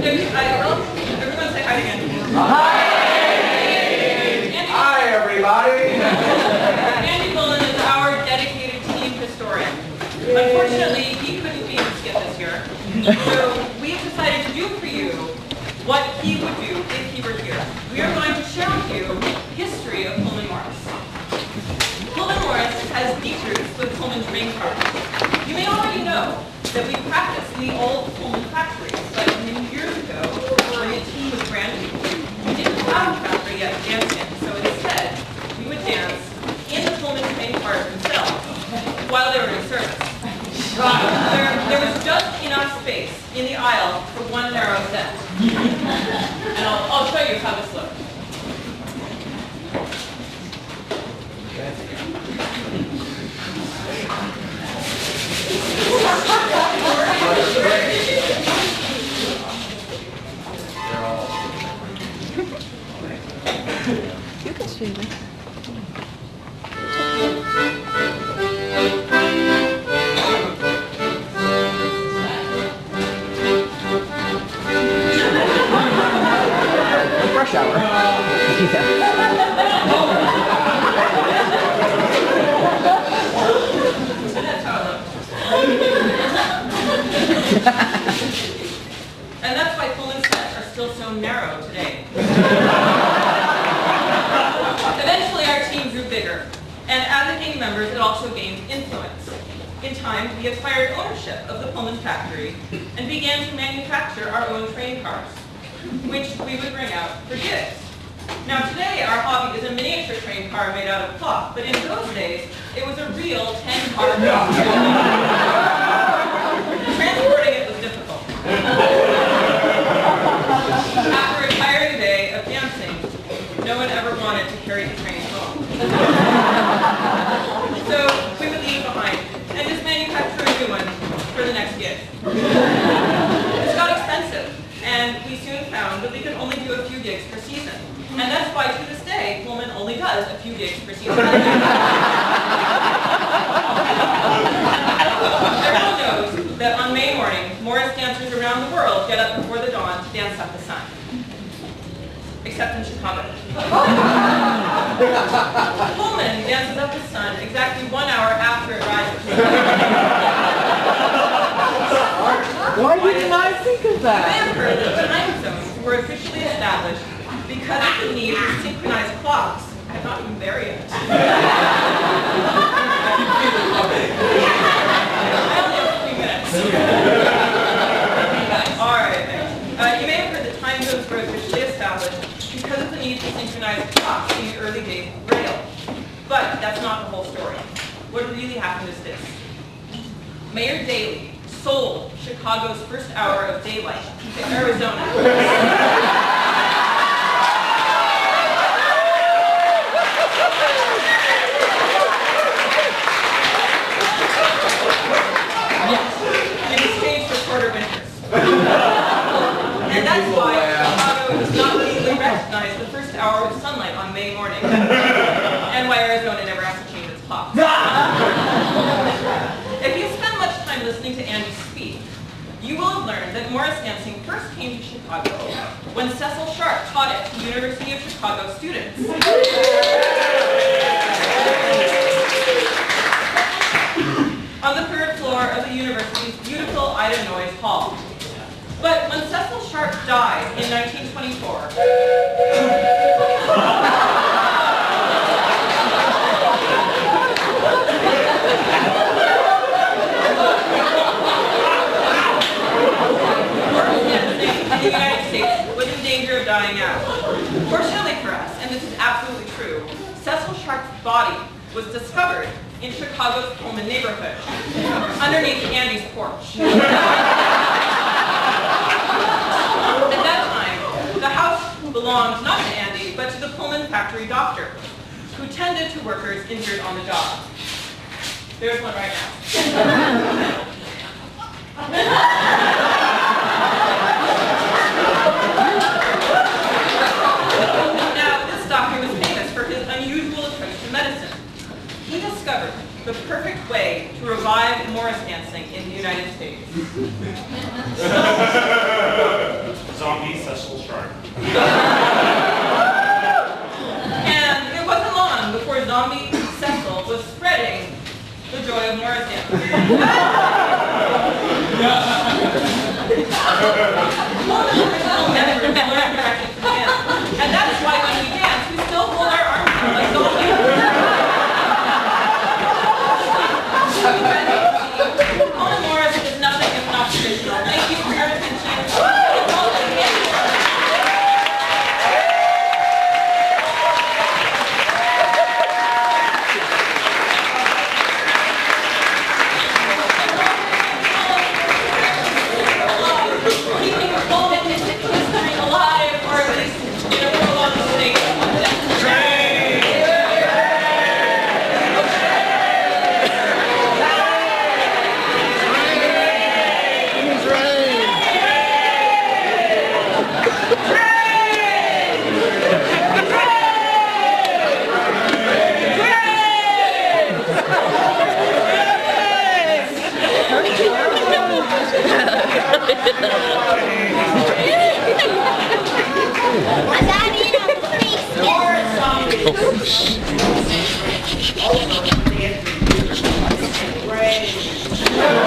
Everyone say hi to Andy. Hi! Andy. Hi, everybody! Andy Pullman is our dedicated team historian. Unfortunately, he couldn't be in Skit this year, so we've decided to do for you what he would do if he were here. We are going to share with you history of Pullman Morris. Pullman Morris has deep roots with Pullman train cars. You may already know that we practiced in the old Pullman factory, but many years ago, when the team was brand new, we didn't have a factory yet to dance in, so instead, we would dance in the Pullman train cars themselves while they were in service. There was just enough space in the aisle for one narrow set. And I'll show you how this looks. You can stream it. Rush hour. And that's why Pullman sets are still so narrow today. Eventually, our team grew bigger, and as it gained members, it also gained influence. In time, we acquired ownership of the Pullman factory and began to manufacture our own train cars, which we would bring out for gigs. Now today, our hobby is a miniature train car made out of cloth, but in those days, it was a real 10-car car. Transporting it was difficult. After a tiring day of dancing, no one ever wanted to carry the train home. So we would leave it behind and just manufacture a new one for the next gig. This got expensive, and we soon found that we could only do a few gigs per season. And that's why, to this day, Pullman only does a few gigs per season. Everyone knows that on May morning, Morris dancers around the world get up before the dawn to dance up the sun. Except in Chicago. Pullman dances up the sun exactly 1 hour after it rises. Why didn't I think of You may that? have heard that time zones were officially established because of the need for synchronized clocks. I'm not even there yet. I only have 3 minutes. All right. You may have heard that time zones were officially established because of the need for synchronized clocks in the early days of rail. But that's not the whole story. What really happened is this. Mayor Daley sold Chicago's first hour of daylight to Arizona. In exchange for shorter winters. And that's why Chicago does not legally recognize the first hour of sunlight on May morning. And why Arizona never has to change its clock. If you spend much time listening to Andy speak, you will have learned that Morris dancing first came to Chicago when Cecil Sharp taught it to University of Chicago students. On the 3rd floor of the university's beautiful Ida Noyes Hall. But when Cecil Sharp died in 1924, the United States was in danger of dying out. Fortunately for us, and this is absolutely true, Cecil Sharp's body was discovered in Chicago's Holman neighborhood, underneath Andy's porch. At that time, the house belonged not to Andy, but to the Pullman factory doctor, who tended to workers injured on the job. There's one right now. Now, this doctor was famous for his unusual approach to medicine. He discovered the perfect way to revive Morris dancing in the United States. So Oh,